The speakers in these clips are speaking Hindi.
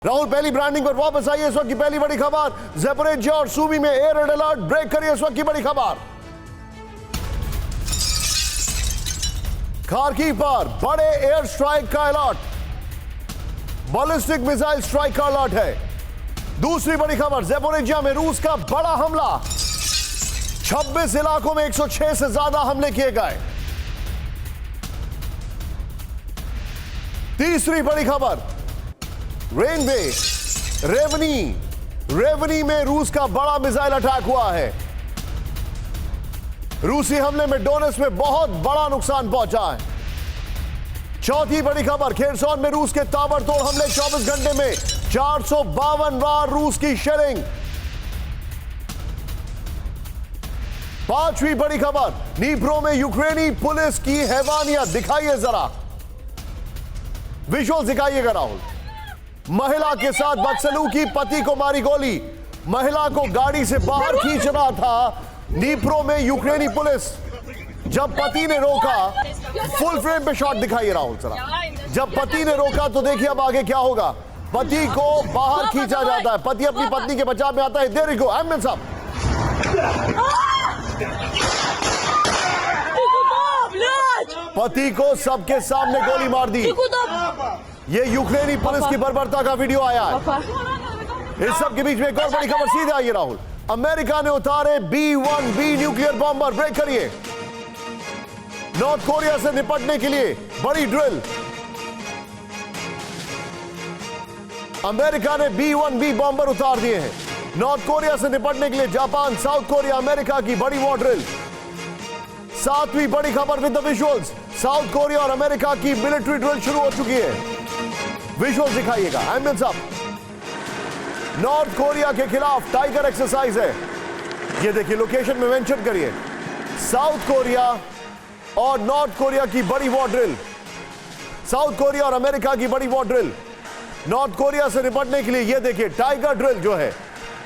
राहुल पहली ब्रांडिंग पर वापस आइए। इस वक्त की पहली बड़ी खबर, ज़ैपोरिज्जिया और सूमी में एयर रेड अलर्ट। ब्रेक करिए इस वक्त की बड़ी खबर। खार्किव पर बड़े एयर स्ट्राइक का अलर्ट, बैलिस्टिक मिसाइल स्ट्राइक का अलर्ट है। दूसरी बड़ी खबर, ज़ैपोरिज्जिया में रूस का बड़ा हमला, 26 इलाकों में 106 से ज्यादा हमले किए गए। तीसरी बड़ी खबर, रेवनी में रूस का बड़ा मिसाइल अटैक हुआ है। रूसी हमले में डोनेट्स्क में बहुत बड़ा नुकसान पहुंचा है। चौथी बड़ी खबर, खेरसोन में रूस के ताबड़तोड़ हमले, 24 घंटे में 452 बार रूस की शेलिंग। पांचवी बड़ी खबर, नीप्रो में यूक्रेनी पुलिस की हैवानियत। दिखाइए जरा विजुअल, दिखाइएगा राहुल। महिला के साथ बदसलूकी, पति को मारी गोली। महिला को गाड़ी से बाहर खींच रहा था नीप्रो में यूक्रेनी पुलिस। जब पति ने रोका, फुल फ्रेम पे शॉट दिखाइए राहुल जरा। जब पति ने रोका तो देखिए अब आगे क्या होगा। पति को बाहर खींचा जाता है, पति अपनी पत्नी के बचाव में आता है। देयर यू गो, एम्बुलेंस साहब। पति को सबके सामने गोली मार दी। ये यूक्रेनी पुलिस की बर्बरता का वीडियो आया है। इस सब के बीच में एक और बड़ी खबर सीधे आई है राहुल। अमेरिका ने उतारे B-1B न्यूक्लियर बॉम्बर। ब्रेक करिए। नॉर्थ कोरिया से निपटने के लिए बड़ी ड्रिल। अमेरिका ने B-1B बॉम्बर उतार दिए हैं नॉर्थ कोरिया से निपटने के लिए। जापान, साउथ कोरिया, अमेरिका की बड़ी वॉर ड्रिल। सातवीं बड़ी खबर with the visuals, south Korea और अमेरिका की मिलिट्री ड्रिल शुरू हो चुकी है। विजुअल्स दिखाइएगा एम्बुलेंस साहब। नॉर्थ कोरिया के खिलाफ टाइगर एक्सरसाइज है। ये देखिए, लोकेशन में मेंशन करिए। साउथ कोरिया और नॉर्थ कोरिया की बड़ी वॉर ड्रिल, साउथ कोरिया और अमेरिका की बड़ी वॉर ड्रिल। नॉर्थ कोरिया से निपटने के लिए ये देखिए टाइगर ड्रिल जो है,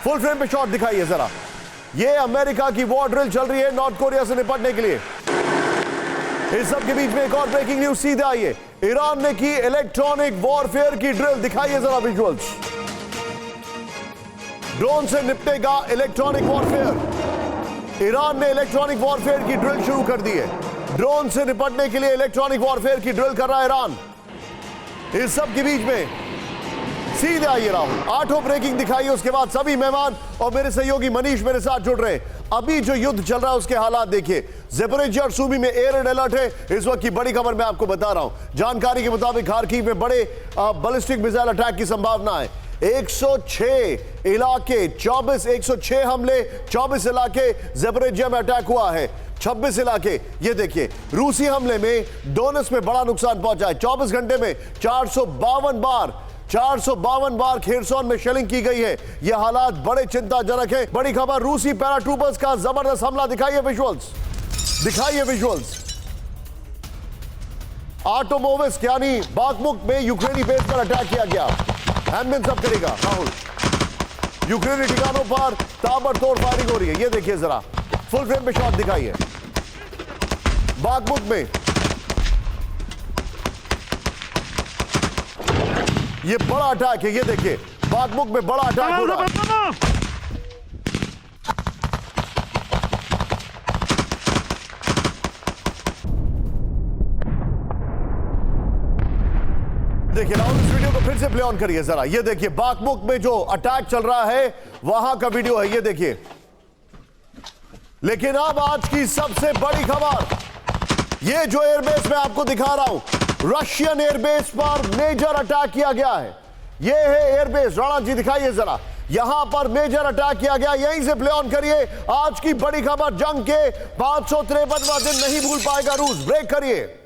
फुल फ्रेम पे शॉट दिखाइए जरा। ये अमेरिका की वॉर ड्रिल चल रही है नॉर्थ कोरिया से निपटने के लिए। इस सब के बीच में एक और ब्रेकिंग न्यूज सीधे आइए। ईरान ने की इलेक्ट्रॉनिक वॉरफेयर की ड्रिल। दिखाइए जरा विजुअल्स। ड्रोन से निपटेगा इलेक्ट्रॉनिक वॉरफेयर। ईरान ने इलेक्ट्रॉनिक वॉरफेयर की ड्रिल शुरू कर दी है। ड्रोन से निपटने के लिए इलेक्ट्रॉनिक वॉरफेयर की ड्रिल कर रहा है ईरान। इस सब के बीच में सीधे आइए राहुल, 8 ब्रेकिंग दिखाइए। उसके बाद सभी मेहमान और मेरे सहयोगी मनीष मेरे साथ जुड़ रहे हैं। अभी जो युद्ध चल रहा है उसके हालात देखिए। ज़ैपोरिज्जिया और सूमी में एयर रेड अलर्ट है। इस वक्त की बड़ी खबर मैं आपको बता रहा हूं। जानकारी के मुताबिक खार्किव में बड़े बैलिस्टिक मिसाइल अटैक की संभावना है। 106 इलाके, 106 हमले, 24 इलाके ज़ैपोरिज्जिया में अटैक हुआ है। 26 इलाके। ये देखिए, रूसी हमले में डोनेट्स्क में बड़ा नुकसान पहुंचा है। 24 घंटे में 452 बार खेरसोन में शेलिंग की गई है। यह हालात बड़े चिंताजनक है। बड़ी खबर, रूसी पैराट्रूपर्स का जबरदस्त हमला। दिखाइए विजुअल्स, दिखाइए विजुअल्स। आर्टोमोविस्क यानी बाखमुक में यूक्रेनी बेस पर अटैक किया गया। एम्बुलेंस सब करेगा राहुल। यूक्रेनी ठिकानों पर ताबड़तोड़ फायरिंग हो रही है। ये देखिए जरा, फुल फ्रेम पे शॉट दिखाइए। बाखमुक में ये बड़ा अटैक है। ये देखिए, बाखमुक में बड़ा अटैक हो रहा है। देखिए राहुल, इस वीडियो को फिर से प्ले ऑन करिए जरा। ये देखिए, बाखमुक में जो अटैक चल रहा है वहां का वीडियो है। ये देखिए। लेकिन अब आज की सबसे बड़ी खबर, ये जो एयरबेस मैं आपको दिखा रहा हूं, रशियन एयरबेस पर मेजर अटैक किया गया है। ये है एयरबेस। राणा जी दिखाइए जरा। यहां पर मेजर अटैक किया गया। यहीं से प्ले ऑन करिए। आज की बड़ी खबर, जंग के 553वां दिन नहीं भूल पाएगा रूस। ब्रेक करिए।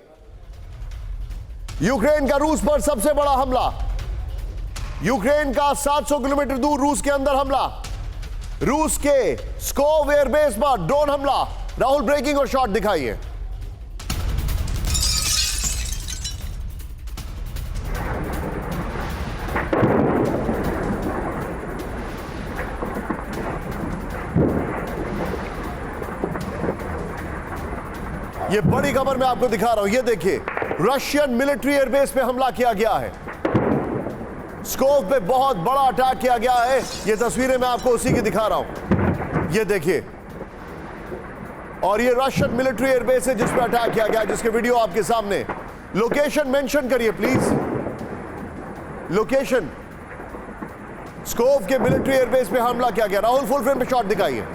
यूक्रेन का रूस पर सबसे बड़ा हमला। यूक्रेन का 700 किलोमीटर दूर रूस के अंदर हमला। रूस के स्कोव एयरबेस पर ड्रोन हमला। राहुल, ब्रेकिंग और शॉट दिखाइए। ये बड़ी खबर मैं आपको दिखा रहा हूं। ये देखिए, रशियन मिलिट्री एयरबेस पे हमला किया गया है। स्कोव पे बहुत बड़ा अटैक किया गया है। ये तस्वीरें मैं आपको उसी की दिखा रहा हूं, ये देखिए। और ये रशियन मिलिट्री एयरबेस है जिस पर अटैक किया गया, जिसके वीडियो आपके सामने। लोकेशन मेंशन करिए प्लीज, लोकेशन। स्कोव के मिलिट्री एयरबेस पे हमला किया गया। राहुल फुल फ्रेम पे शॉट दिखाइए।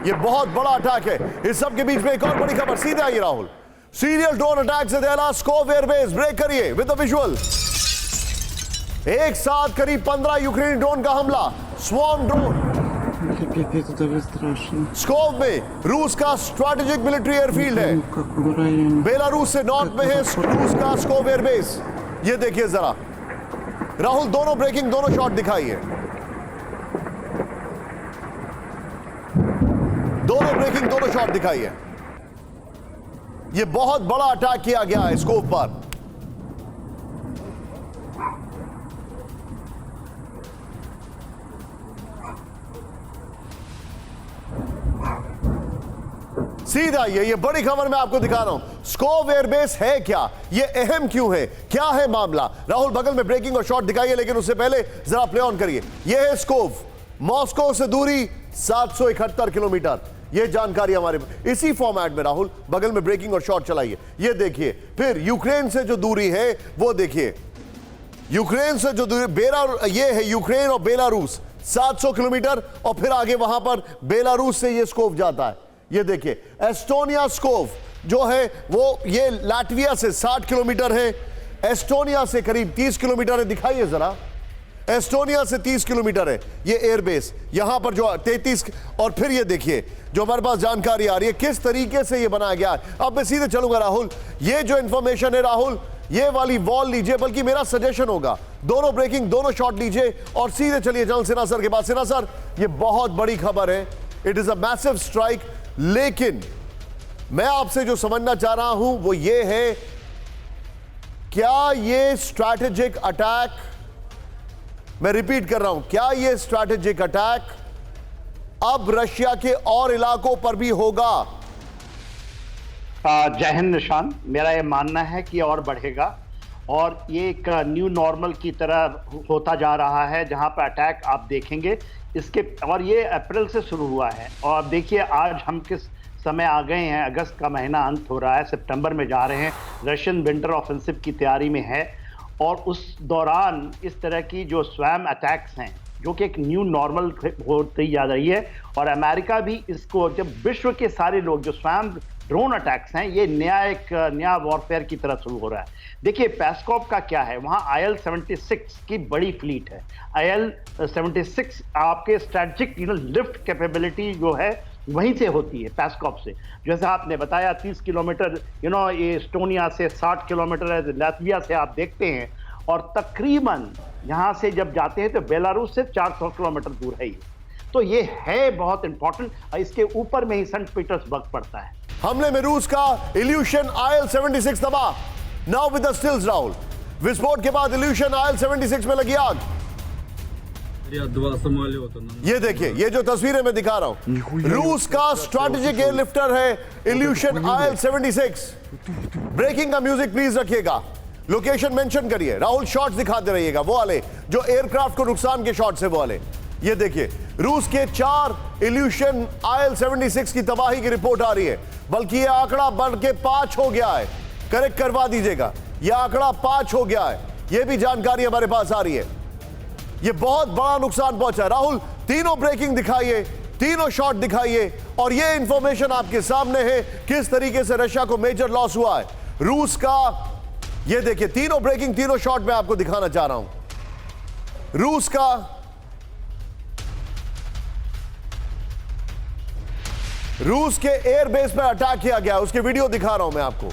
ये बहुत बड़ा अटैक है। इस सब के बीच में एक और बड़ी खबर, सीधे आइए राहुल। सीरियल ड्रोन अटैक से दहला स्कोव एयरबेस, ब्रेक करिए विद द विजुअल। एक साथ करीब 15 यूक्रेनी ड्रोन का हमला, स्वॉर्म ड्रोन। Пипец, это вы страшно. स्कोव में रूस का स्ट्रैटेजिक मिलिट्री एयरफील्ड है। В каком районе? बेलारूस से नॉर्थ में है रूस का स्कोव एयरबेस। ये देखिए जरा राहुल, दोनों ब्रेकिंग, दोनों शॉट दिखाइए। दोनों ब्रेकिंग, दोनों शॉट दिखाइए। ये बहुत बड़ा अटैक किया गया है स्कोव पर। सीधा ये बड़ी खबर मैं आपको दिखा रहा हूं। स्कोव एयरबेस है क्या, ये अहम क्यों है, क्या है मामला? राहुल बगल में ब्रेकिंग और शॉट दिखाइए, लेकिन उससे पहले जरा प्ले ऑन करिए। ये है स्कोव, मॉस्को से दूरी 771 किलोमीटर। ये जानकारी हमारे इसी फॉर्मेट में राहुल बगल में ब्रेकिंग और शॉट चलाइए। ये देखिए, फिर यूक्रेन से जो दूरी है वो देखिए। यूक्रेन से जो दूरी, ये है यूक्रेन और बेलारूस 700 किलोमीटर, और फिर आगे वहां पर बेलारूस से ये स्कोव जाता है। ये देखिए एस्टोनिया स्कोव जो है वो ये लाटविया से 60 किलोमीटर है, एस्टोनिया से करीब 30 किलोमीटर है। दिखाइए जरा, एस्टोनिया से 30 किलोमीटर है ये एयरबेस, यहां पर जो 33। और फिर ये देखिए जो हमारे पास जानकारी आ रही है किस तरीके से ये बनाया गया है। अब मैं सीधे चलूंगा राहुल, ये जो इंफॉर्मेशन है राहुल, ये वाली वॉल लीजिए, बल्कि मेरा सजेशन होगा दोनों ब्रेकिंग, दोनों शॉट लीजिए और सीधे चलिए जल सिन्हा सर के पास। सिन्हा सर, ये बहुत बड़ी खबर है, it is a massive strike. लेकिन मैं आपसे जो समझना चाह रहा हूं वो ये है, क्या ये स्ट्रैटेजिक अटैक, मैं रिपीट कर रहा हूं, क्या ये स्ट्रैटेजिक अटैक अब रशिया के और इलाकों पर भी होगा? जय हिंद निशान, मेरा ये मानना है कि और बढ़ेगा और ये एक न्यू नॉर्मल की तरह होता जा रहा है, जहां पर अटैक आप देखेंगे इसके। और ये अप्रैल से शुरू हुआ है और देखिए आज हम किस समय आ गए हैं। अगस्त का महीना अंत हो रहा है, सितंबर में जा रहे हैं, रशियन विंटर ऑफेंसिव की तैयारी में है। और उस दौरान इस तरह की जो स्वयं अटैक्स हैं जो कि एक न्यू नॉर्मल होती जा रही है, और अमेरिका भी इसको, जब विश्व के सारे लोग जो स्वयं ड्रोन अटैक्स हैं, ये नया वॉरफेयर की तरह शुरू हो रहा है। देखिए पेस्कॉव का क्या है, वहाँ IL-76 की बड़ी फ्लीट है। IL-76 आपके स्ट्रेटजिक लिफ्ट कैपेबिलिटी जो है वहीं से होती है, पेस्कॉव से। जैसे आपने बताया 30 किलोमीटर, ये एस्टोनिया से 60 किलोमीटर है, लातविया से आप देखते हैं, और तकरीबन यहाँ से जब जाते हैं तो बेलारूस से 400 किलोमीटर दूर है ये। तो ये है बहुत इंपॉर्टेंट, इसके ऊपर में ही सेंट पीटर्सबर्ग पड़ता है। हमले में रूस का इल्यूशन IL-76 तबाह। Now with the stills Rahul, विस्फोट के बाद इल्यूशन IL-76 में लगी आग। ये देखिए, ये जो तस्वीरें मैं दिखा रहा हूं, रूस का स्ट्रैटेजिक एयरलिफ्टर है इल्यूशन IL-76। ब्रेकिंग का म्यूजिक प्लीज रखिएगा, लोकेशन मेंशन करिए। राहुल शॉट्स दिखाते रहिएगा, वो वाले जो एयरक्राफ्ट को नुकसान के शॉट्स है वो वाले। ये देखिए रूस के 4 इल्यूशन IL-76 की तबाही की रिपोर्ट आ रही है, बल्कि ये आंकड़ा बढ़ के 5 हो गया है। करेक्ट करवा दीजिएगा, यह आंकड़ा 5 हो गया है, यह भी जानकारी हमारे पास आ रही है। यह बहुत बड़ा नुकसान पहुंचा है। राहुल तीनों ब्रेकिंग दिखाइए, तीनों शॉट दिखाइए, और यह इंफॉर्मेशन आपके सामने है किस तरीके से रशिया को मेजर लॉस हुआ है रूस का। यह देखिए तीनों ब्रेकिंग, तीनों शॉट मैं आपको दिखाना चाह रहा हूं। रूस का रूस के एयरबेस पर अटैक किया गया, उसके वीडियो दिखा रहा हूं मैं आपको,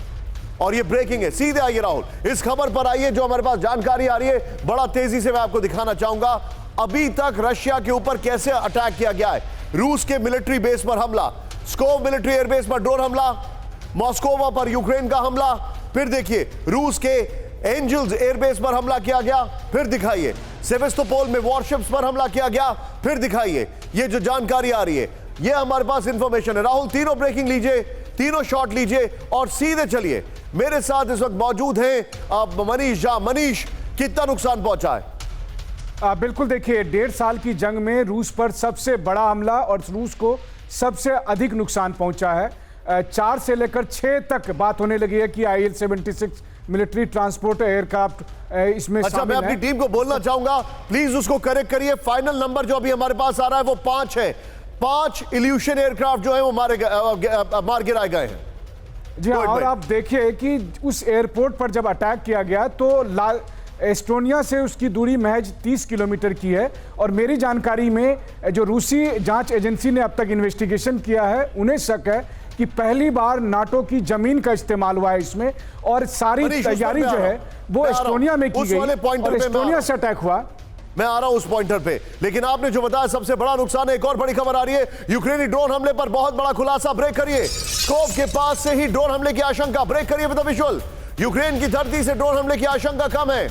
और ये ब्रेकिंग है। सीधे आइए राहुल, इस खबर पर आइए जो हमारे पास जानकारी आ रही है, बड़ा तेजी से मैं आपको दिखाना चाहूंगा अभी तक रशिया के ऊपर कैसे अटैक किया गया है। रूस के मिलिट्री बेस पर हमला, स्कोव मिलिट्री एयरबेस पर ड्रोन हमला, मॉस्कोवा पर यूक्रेन का हमला, फिर देखिए रूस के एंजल्स एयरबेस पर हमला किया गया, फिर दिखाइए सेवेस्तोपोल में वॉरशिप्स पर हमला किया गया, फिर दिखाइए ये जो जानकारी आ रही है, ये हमारे पास इंफॉर्मेशन है। राहुल तीनों ब्रेकिंग लीजिए, तीनों शॉट लीजिए और सीधे चलिए मेरे साथ इस वक्त मौजूद हैं अब मनीष झा। मनीष, कितना नुकसान पहुंचा है? बिल्कुल, देखिए 1.5 साल की जंग में रूस पर सबसे बड़ा हमला और रूस को सबसे अधिक नुकसान पहुंचा है। 4 से लेकर 6 तक बात होने लगी है कि IL-76 मिलिट्री ट्रांसपोर्ट एयरक्राफ्ट इसमें अच्छा, मैं शामिल अपनी है। टीम को बोलना चाहूंगा, प्लीज उसको करेक्ट करिए। फाइनल नंबर जो अभी हमारे पास आ रहा है वो 5 है। 5 इल्यूशन एयरक्राफ्ट जो है वो मार गिराए गए हैं। जी हाँ, Good, और man. आप देखिए कि उस एयरपोर्ट पर जब अटैक किया गया तो एस्टोनिया से उसकी दूरी महज 30 किलोमीटर की है। और मेरी जानकारी में जो रूसी जांच एजेंसी ने अब तक इन्वेस्टिगेशन किया है, उन्हें शक है कि पहली बार नाटो की जमीन का इस्तेमाल हुआ है इसमें, और सारी मनीष, उस तैयारी पर मैं जो आ रहा है हूं। वो मैं आ रहा हूं। एस्टोनिया में की उस वाले गई पॉइंटर और पे मैं आ रहा एस्टोनिया हूं। से अटैक हुआ। मैं आ रहा हूं उस पॉइंटर पे, लेकिन आपने जो बताया सबसे बड़ा नुकसान है। एक और बड़ी खबर आ रही है, यूक्रेनी ड्रोन हमले पर बहुत बड़ा खुलासा। ब्रेक करिए। स्कोप के पास से ही ड्रोन हमले की आशंका। ब्रेक करिए विद द विजुअल। यूक्रेन की धरती से ड्रोन हमले की आशंका कम है।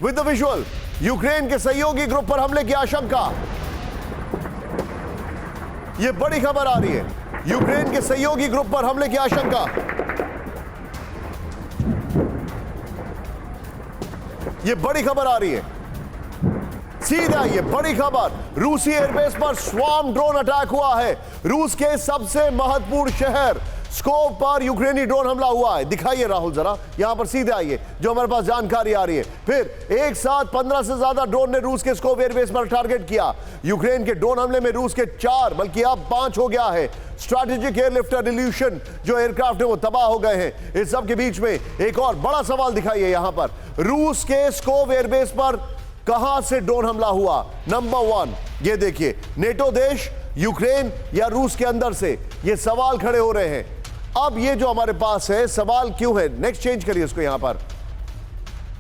विद द विजुअल, यूक्रेन के सहयोगी ग्रुप पर हमले की आशंका। यह बड़ी खबर आ रही है, यूक्रेन के सहयोगी ग्रुप पर हमले की आशंका। यह बड़ी खबर आ रही है, सीधा ये बड़ी खबर। रूसी एयरबेस पर स्वार्म ड्रोन अटैक हुआ है। रूस के सबसे महत्वपूर्ण शहर स्कोप पर यूक्रेनी ड्रोन हमला हुआ है। दिखाइए राहुल जरा, यहां पर सीधे आइए, जो हमारे पास जानकारी आ रही है। फिर एक साथ 15 से ज्यादा ड्रोन ने रूस के स्कोप एयरबेस पर टारगेट किया। यूक्रेन के ड्रोन हमले में रूस के 4 बल्कि अब 5 हो गया है। स्ट्रैटेजिक एयरलिफ्टर इल्यूशन जो एयरक्राफ्ट है वो तबाह हो गए हैं। इस सब के बीच में एक और बड़ा सवाल दिखाइए यहां पर, रूस के स्कोप एयरबेस पर कहां से ड्रोन हमला हुआ? नंबर 1, ये देखिए, नेटो देश, यूक्रेन या रूस के अंदर से? ये सवाल खड़े हो रहे हैं। अब ये जो हमारे पास है, सवाल क्यों है? नेक्स्ट चेंज करिए इसको। यहां पर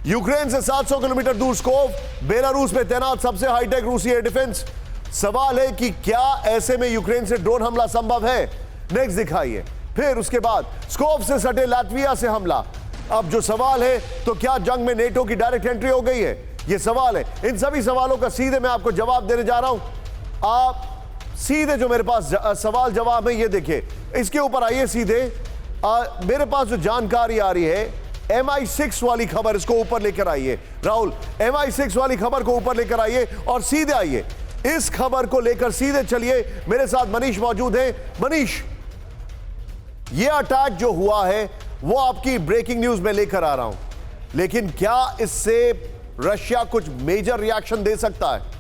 यूक्रेन से 700 किलोमीटर दूर स्कोप, बेलारूस में तैनात सबसे हाईटेक रूसी एयर डिफेंस। सवाल है कि क्या ऐसे में यूक्रेन से ड्रोन हमला संभव है? नेक्स्ट दिखाइए। फिर उसके बाद स्कोप से सटे लातविया से हमला। अब जो सवाल है, तो क्या जंग में नेटो की डायरेक्ट एंट्री हो गई है? ये सवाल है। इन सभी सवालों का सीधे मैं आपको जवाब देने जा रहा हूं। आप सीधे जो मेरे पास सवाल जवाब है, ये देखिए, इसके ऊपर आइए सीधे। मेरे पास जो जानकारी आ रही है, MI6 वाली खबर, इसको ऊपर लेकर आइए राहुल। MI6 वाली खबर को ऊपर लेकर आइए और सीधे आइए। इस खबर को लेकर सीधे चलिए। मेरे साथ मनीष मौजूद हैं। मनीष, ये अटैक जो हुआ है वो आपकी ब्रेकिंग न्यूज में लेकर आ रहा हूं, लेकिन क्या इससे रशिया कुछ मेजर रिएक्शन दे सकता है?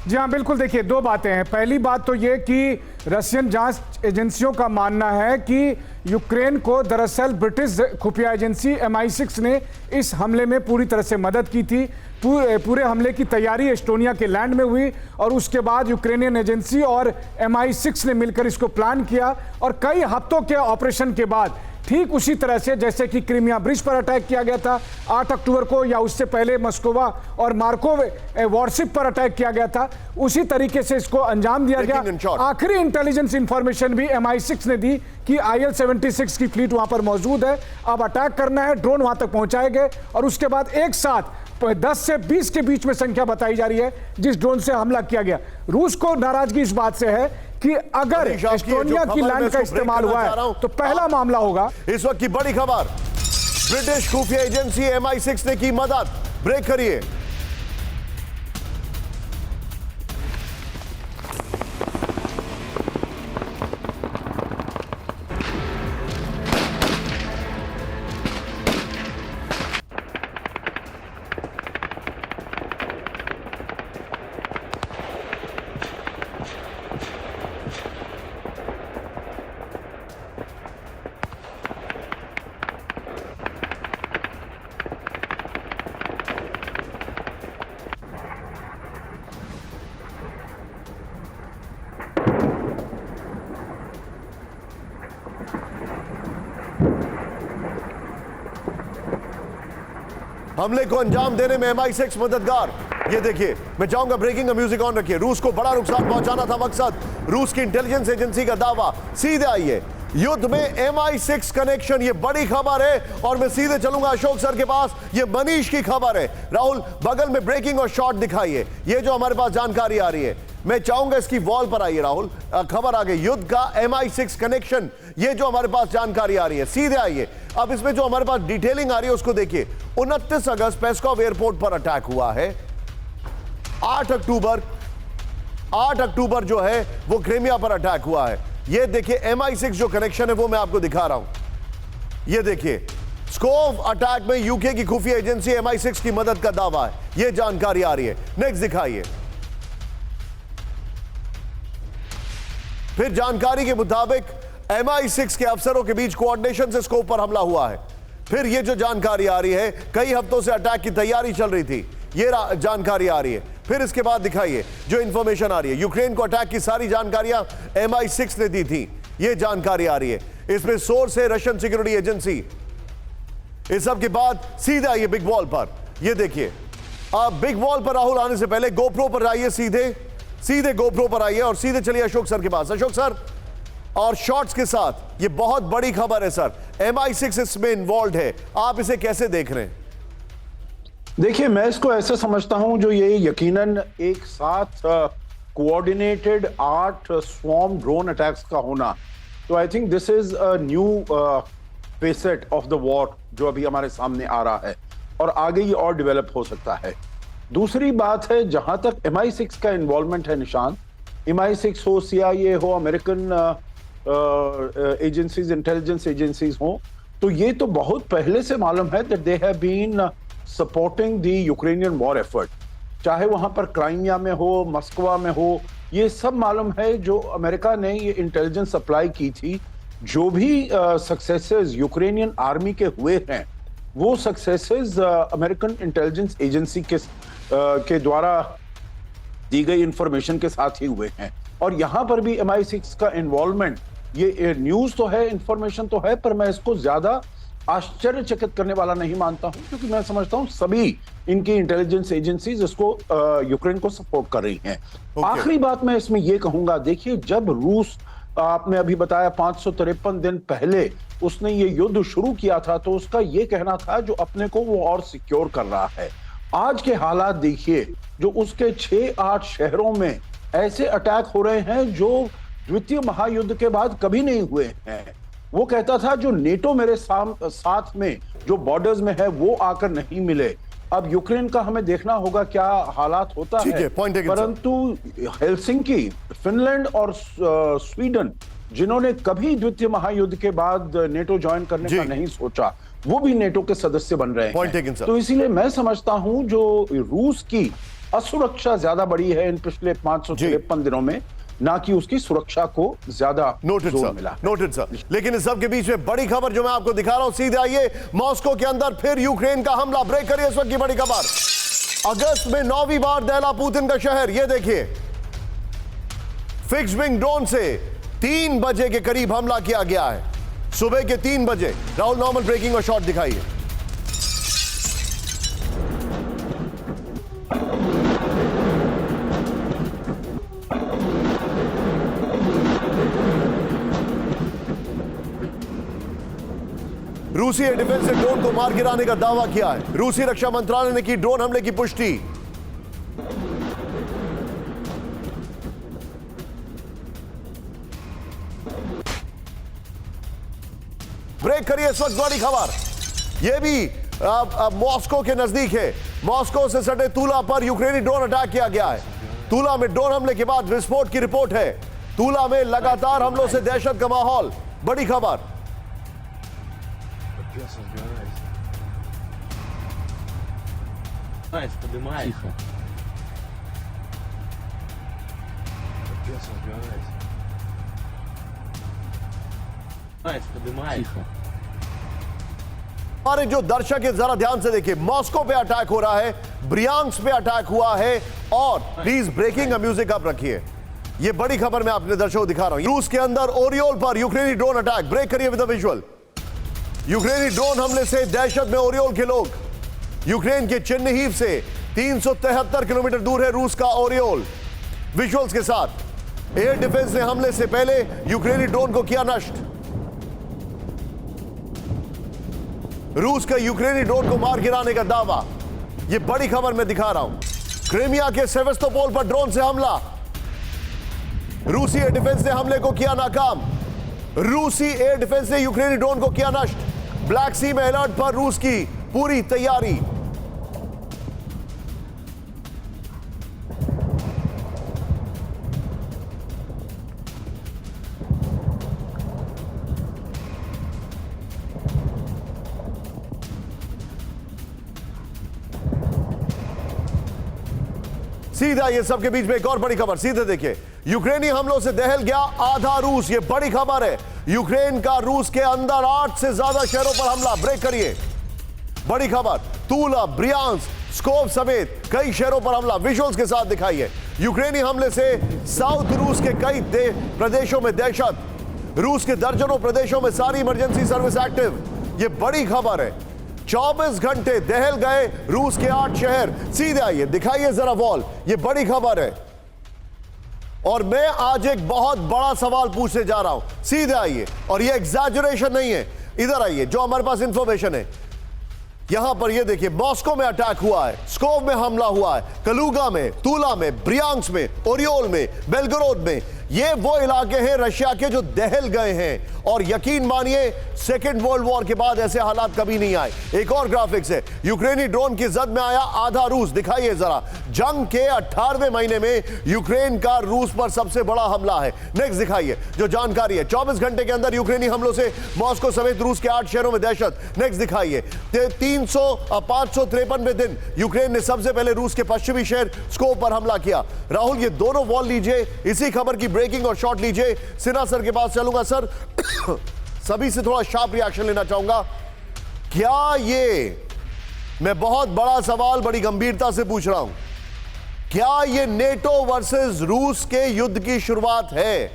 जी हाँ, बिल्कुल। देखिए, 2 बातें हैं। पहली बात तो ये कि रशियन जांच एजेंसियों का मानना है कि यूक्रेन को दरअसल ब्रिटिश खुफिया एजेंसी MI6 ने इस हमले में पूरी तरह से मदद की थी। पूरे हमले की तैयारी एस्टोनिया के लैंड में हुई और उसके बाद यूक्रेनियन एजेंसी और MI6 ने मिलकर इसको प्लान किया, और कई हफ्तों के ऑपरेशन के बाद ठीक उसी तरह से जैसे कि क्रीमिया ब्रिज पर अटैक किया गया था 8 अक्टूबर को, या उससे पहले मस्कोवा और मार्कोव वॉरशिप पर अटैक किया गया था, उसी तरीके से इसको अंजाम दिया गया। आखिरी इंटेलिजेंस इंफॉर्मेशन भी MI6 ने दी कि IL-76 की फ्लीट वहां पर मौजूद है। अब अटैक करना है, ड्रोन वहां तक पहुंचाए गए, और उसके बाद एक साथ 10 से 20 के बीच में संख्या बताई जा रही है जिस ड्रोन से हमला किया गया। रूस को नाराजगी इस बात से है कि अगर एस्टोनिया की लैंड का इस्तेमाल हुआ है तो पहला मामला होगा। इस वक्त की बड़ी खबर, ब्रिटिश खुफिया एजेंसी MI6 ने की मदद। ब्रेक करिए। हमले को अंजाम देने में MI6 मददगार। ये देखिए, मैं चाहूंगा ब्रेकिंग का म्यूजिक ऑन रखिए। रूस को बड़ा नुकसान पहुंचाना था मकसद, रूस की इंटेलिजेंस एजेंसी का दावा। सीधे आइए, युद्ध में MI6 कनेक्शन, ये बड़ी खबर है। और मैं सीधे चलूंगा अशोक सर के पास, ये मनीष की खबर है। राहुल, बगल में ब्रेकिंग और शॉट दिखाइए। ये जो हमारे पास जानकारी आ रही है, मैं चाहूंगा इसकी वॉल पर आइए राहुल, खबर आ गई युद्ध का MI6 कनेक्शन, ये जो हमारे पास जानकारी आ रही है, सीधे आइए। अब इसमें जो हमारे पास डिटेलिंग आ रही है उसको देखिए। 29 अगस्त पेस्कॉव एयरपोर्ट पर अटैक हुआ है। 8 अक्टूबर जो है वो क्रीमिया पर अटैक हुआ है। ये देखिए MI6 जो कनेक्शन है वो मैं आपको दिखा रहा हूं। ये देखिए स्कोव अटैक में यूके की खुफिया एजेंसी MI6 की मदद का दावा है, ये जानकारी आ रही है। नेक्स्ट दिखाइए। फिर जानकारी के मुताबिक MI6 के अफसरों के बीच कोऑर्डिनेशन से स्कोव पर हमला हुआ है। फिर ये जो जानकारी आ रही है, कई हफ्तों से अटैक की तैयारी चल रही थी, ये जानकारी आ रही है। फिर इसके बाद दिखाइए जो इंफॉर्मेशन आ रही है, यूक्रेन को अटैक की सारी जानकारियां MI6 ने दी थी, ये जानकारी आ रही है। इसमें सोर्स है रशियन सिक्योरिटी एजेंसी। इस सब के बाद सीधे आइए बिग वॉल पर। ये देखिए अब बिग वॉल पर राहुल आने से पहले गोप्रो पर आइए, सीधे गोप्रो पर आइए और सीधे चलिए अशोक सर के पास। अशोक सर, और शॉट्स के साथ ये बहुत बड़ी खबर है सर, MI6 इसमें इन्वॉल्व है, आप इसे कैसे देख रहे हैं? देखिए, मैं इसको ऐसे समझता हूं, जो ये यकीनन एक साथ कोऑर्डिनेटेड 8 स्वॉर्म ड्रोन अटैक्स का होना, तो I think this is a new facet of the war जो अभी हमारे सामने आ रहा है, और आगे ये और डेवलप हो सकता है। दूसरी बात है, जहां तक MI6 का इन्वॉल्वमेंट है निशान, MI6 हो, CIA हो, अमेरिकन एजेंसीज, इंटेलिजेंस एजेंसीज हो, तो ये तो बहुत पहले से मालूम है that they have been supporting the Ukrainian war effort, चाहे वहां पर क्राइमिया में हो, मस्कवा में हो, ये सब मालूम है। जो अमेरिका ने ये इंटेलिजेंस सप्लाई की थी, जो भी सक्सेसेस यूक्रेनियन आर्मी के हुए हैं, वो सक्सेसेस अमेरिकन इंटेलिजेंस एजेंसी के द्वारा दी गई इंफॉर्मेशन के साथ ही हुए हैं। और यहां पर भी MI6 का इन्वॉल्वमेंट, ये न्यूज तो है, इंफॉर्मेशन तो है, पर मैं इसको ज्यादा आश्चर्यचकित करने वाला नहीं मानता हूं, क्योंकि मैं समझता हूं सभी इनकी इंटेलिजेंस एजेंसीज इसको यूक्रेन को सपोर्ट कर रही हैं। आखिरी बात मैं इसमें यह कहूंगा, देखिए, जब रूस, आपने अभी बताया 553 दिन पहले उसने ये युद्ध शुरू किया था, तो उसका ये कहना था जो अपने को वो और सिक्योर कर रहा है। आज के हालात देखिए, जो उसके 6-8 शहरों में ऐसे अटैक हो रहे हैं जो द्वितीय महायुद्ध के बाद कभी नहीं हुए हैं। वो कहता था जो नेटो मेरे साथ में जो बॉर्डर्स में है वो आकर नहीं मिले। अब यूक्रेन का हमें देखना होगा क्या हालात होता है, परंतु हेलसिंकी, फिनलैंड और स्वीडन, जिन्होंने कभी द्वितीय महायुद्ध के बाद नेटो ज्वाइन करने का नहीं सोचा, वो भी नेटो के सदस्य बन रहे हैं। तो इसीलिए मैं समझता हूं जो रूस की असुरक्षा ज्यादा बढ़ी है इन पिछले 553 दिनों में, ना कि उसकी सुरक्षा को ज्यादा जोर मिला। Noted sir. लेकिन इस सब के बीच में बड़ी खबर जो मैं आपको दिखा रहा हूं, सीधे आइए। मॉस्को के अंदर फिर यूक्रेन का हमला। ब्रेक करिए इस वक्त की बड़ी खबर। अगस्त में 9वीं बार दहला पुतिन का शहर। ये देखिए, फिक्स्ड विंग ड्रोन से 3 बजे के करीब हमला किया गया है, सुबह के 3 बजे। राहुल, नॉर्मल ब्रेकिंग और शॉट दिखाइए। रूसी एयर डिफेंस ने ड्रोन को मार गिराने का दावा किया है। रूसी रक्षा मंत्रालय ने की ड्रोन हमले की पुष्टि। ब्रेक करिए इस वक्त बड़ी खबर। यह भी मॉस्को के नजदीक है। मॉस्को से सटे तूला पर यूक्रेनी ड्रोन अटैक किया गया है। तूला में ड्रोन हमले के बाद विस्फोट की रिपोर्ट है। तूला में लगातार हमलों से दहशत का माहौल। बड़ी खबर। Тихо. Тихо. हमारे जो दर्शक है जरा ध्यान से देखिए, मॉस्को पे अटैक हो रहा है, ब्रियांस्क पे अटैक हुआ है, और प्लीज ब्रेकिंग म्यूजिक आप रखिए। ये बड़ी खबर मैं अपने दर्शकों को दिखा रहा हूं। रूस के अंदर ओरियोल पर यूक्रेनी ड्रोन अटैक। ब्रेक करिए विद द विजुअल। यूक्रेनी ड्रोन हमले से दहशत में ओरियोल के लोग। यूक्रेन के चिन्हिव से 373 किलोमीटर दूर है रूस का ओरियोल। विजुअल्स के साथ एयर डिफेंस ने हमले से पहले यूक्रेनी ड्रोन को किया नष्ट। रूस का यूक्रेनी ड्रोन को मार गिराने का दावा। यह बड़ी खबर मैं दिखा रहा हूं। क्रीमिया के सेवेस्तोपोल पर ड्रोन से हमला। रूसी एयर डिफेंस ने हमले को किया नाकाम। रूसी एयर डिफेंस ने यूक्रेनी ड्रोन को किया नष्ट। ब्लैक सी में अलर्ट पर रूस की पूरी तैयारी। सीधा ये सबके बीच में एक और बड़ी खबर, सीधे देखिए, यूक्रेनी हमलों से दहल गया आधा रूस। ये बड़ी खबर है, यूक्रेन का रूस के अंदर 8 से ज्यादा शहरों पर हमला। ब्रेक करिए, बड़ी खबर, तूला, ब्रियांस्क, स्कोव समेत कई शहरों पर हमला। विजुअल्स के साथ दिखाइए। यूक्रेनी हमले से साउथ रूस के कई प्रदेशों में दहशत। रूस के दर्जनों प्रदेशों में सारी इमरजेंसी सर्विस एक्टिव। ये बड़ी खबर है। 24 घंटे दहल गए रूस के 8 शहर। सीधे आइए, दिखाइए जरा वॉल। ये बड़ी खबर है और मैं आज एक बहुत बड़ा सवाल पूछने जा रहा हूं। सीधे आइए, और ये एग्जैजरेशन नहीं है। इधर आइए, जो हमारे पास इंफॉर्मेशन है, यहां पर ये देखिए, मॉस्को में अटैक हुआ है, स्कोव में हमला हुआ है, कलूगा में, तूला में, ब्रियांस्क में, ओरियोल में, बेलगोरोद में। ये वो इलाके हैं रशिया के जो दहल गए हैं। और यकीन मानिए, सेकेंड वर्ल्ड वॉर के बाद ऐसे हालात कभी नहीं आए। एक और ग्राफिक्स है, यूक्रेनी ड्रोन की जद में आया आधा रूस। दिखाइए जरा, जंग के 18वें महीने में यूक्रेन का रूस पर सबसे बड़ा हमला है। नेक्स्ट दिखाइए जो जानकारी है। 24 घंटे के अंदर यूक्रेनी हमलों से मॉस्को समेत रूस के 8 शहरों में दहशत। नेक्स्ट दिखाइए, 553वें दिन यूक्रेन ने सबसे पहले रूस के पश्चिमी शहर स्कोव पर हमला किया। राहुल, ये दोनों वॉल लीजिए, इसी खबर की ब्रेकिंग और शॉट लीजिए। सिन्हा सर के पास चलूंगा। सर, सभी से थोड़ा शार्प रिएक्शन लेना चाहूंगा। क्या ये, मैं बहुत बड़ा सवाल बड़ी गंभीरता से पूछ रहा हूं, क्या ये नेटो वर्सेस रूस के युद्ध की शुरुआत है?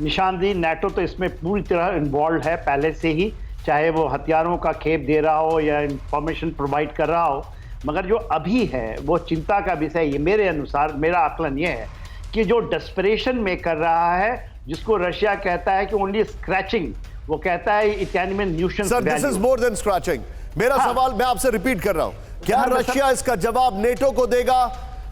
निशान जी, नेटो तो इसमें पूरी तरह इन्वॉल्व है पहले से ही, चाहे वो हथियारों का खेप दे रहा हो या इंफॉर्मेशन प्रोवाइड कर रहा हो। मगर जो अभी है वो चिंता का विषय, ये मेरे अनुसार, मेरा आकलन ये है कि जो डेस्परेशन में कर रहा है, जिसको रशिया कहता है कि ओनली स्क्रैचिंग, वो कहता है Italian nuances sir, this is more than scratching. मेरा सवाल मैं आपसे रिपीट कर रहा हूं, क्या रशिया इसका जवाब नेटो को देगा,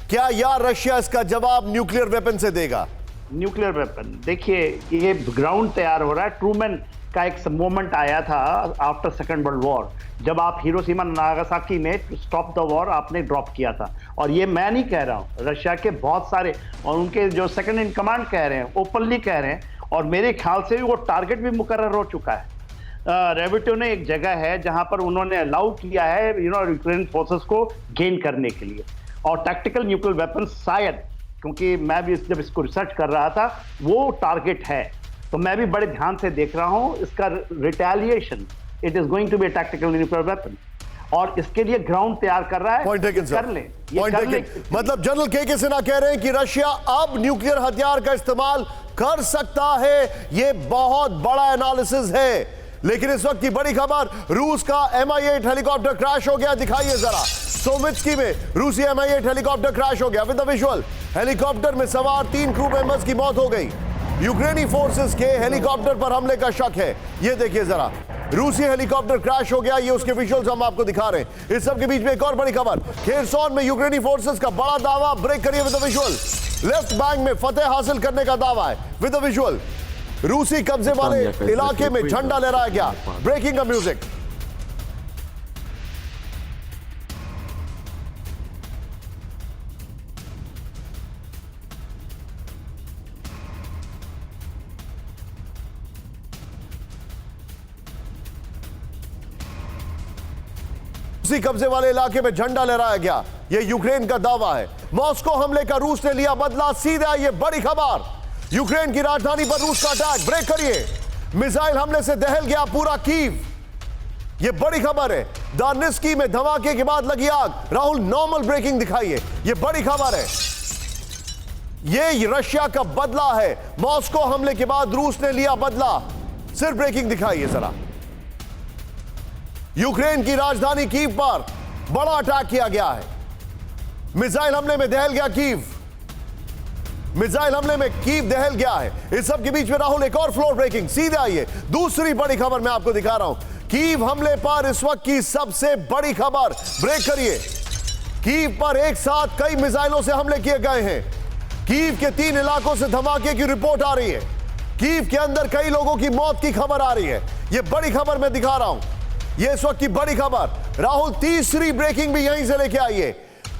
क्या या रशिया इसका जवाब न्यूक्लियर वेपन से देगा? न्यूक्लियर वेपन, देखिए ये ग्राउंड तैयार हो रहा है। ट्रूमैन का एक मोमेंट आया था आफ्टर सेकेंड वर्ल्ड वॉर, जब आप हिरोशिमा नागासाकी में स्टॉप द वॉर आपने ड्रॉप किया था। और ये मैं नहीं कह रहा हूँ, रशिया के बहुत सारे और उनके जो सेकंड इन कमांड कह रहे हैं, ओपनली कह रहे हैं। और मेरे ख्याल से वो टारगेट भी मुकर्रर हो चुका है। रेविटो ने एक जगह है जहां पर उन्होंने अलाउ किया है यूक्रेन फोर्सेस को गेन करने के लिए। और टैक्टिकल न्यूक्लियर वेपन शायद, क्योंकि मैं भी जब इसको रिसर्च कर रहा था, वो टारगेट है। तो मैं भी बड़े ध्यान से देख रहा हूं इसका retaliation. It is going to be tactical nuclear weapon, और इसके लिए ग्राउंड तैयार कर रहा है। पॉइंट टेकन सर, कर ले, पॉइंट टेकन। मतलब जनरल के सिन्हा कह रहे हैं कि रशिया अब न्यूक्लियर हथियार का इस्तेमाल कर सकता है। ये बहुत बड़ा एनालिसिस है। लेकिन इस वक्त की बड़ी खबर, रूस का Mi-8 हेलीकॉप्टर क्रैश हो गया। दिखाइए जरा, सोमित्स्की में रूसी Mi-8 हेलीकॉप्टर क्रैश हो गया। विद द विजुअल, हेलीकॉप्टर में सवार 3 क्रू मेंबर्स की मौत हो गई। यूक्रेनी फोर्सेस के हेलीकॉप्टर पर हमले का शक है। ये देखिए जरा, रूसी हेलीकॉप्टर क्रैश हो गया। ये उसके विजुअल्स हम आपको दिखा रहे हैं। इस सब के बीच में एक और बड़ी खबर, खेरसॉन में यूक्रेनी फोर्सेस का बड़ा दावा। ब्रेक करिए with the visual. Left bank में फतेह हासिल करने का दावा है। विद द विजुअल, रूसी कब्जे वाले इलाके में झंडा लहराया गया। ब्रेकिंग का म्यूजिक। रूसी कब्जे वाले इलाके में झंडा लहराया गया। यह यूक्रेन का दावा है। मॉस्को हमले का रूस ने लिया बदला। सीधा ये बड़ी खबर, यूक्रेन की राजधानी पर रूस का अटैक। ब्रेक करिए, मिसाइल हमले से दहल गया पूरा कीव। यह बड़ी खबर है। दानिस्की में धमाके के बाद लगी आग। राहुल, नॉर्मल ब्रेकिंग दिखाइए। यह बड़ी खबर है। यह रशिया का बदला है। मॉस्को हमले के बाद रूस ने लिया बदला। सिर्फ ब्रेकिंग दिखाइए जरा। यूक्रेन की राजधानी कीव पर बड़ा अटैक किया गया है। मिसाइल हमले में दहल गया कीव। मिसाइल हमले में कीव दहल गया है। इस सब के बीच में राहुल, एक और फ्लोर ब्रेकिंग। सीधे आइए, दूसरी बड़ी खबर मैं आपको दिखा रहा हूं। कीव हमले पर इस वक्त की सबसे बड़ी खबर। ब्रेक करिए। कीव पर एक साथ कई मिसाइलों से हमले किए गए हैं। कीव के 3 इलाकों से धमाके की रिपोर्ट आ रही है। कीव के अंदर कई लोगों की मौत की खबर आ रही है। यह बड़ी खबर मैं दिखा रहा हूं, यह इस वक्त की बड़ी खबर। राहुल, तीसरी ब्रेकिंग भी यहीं से लेके आइए।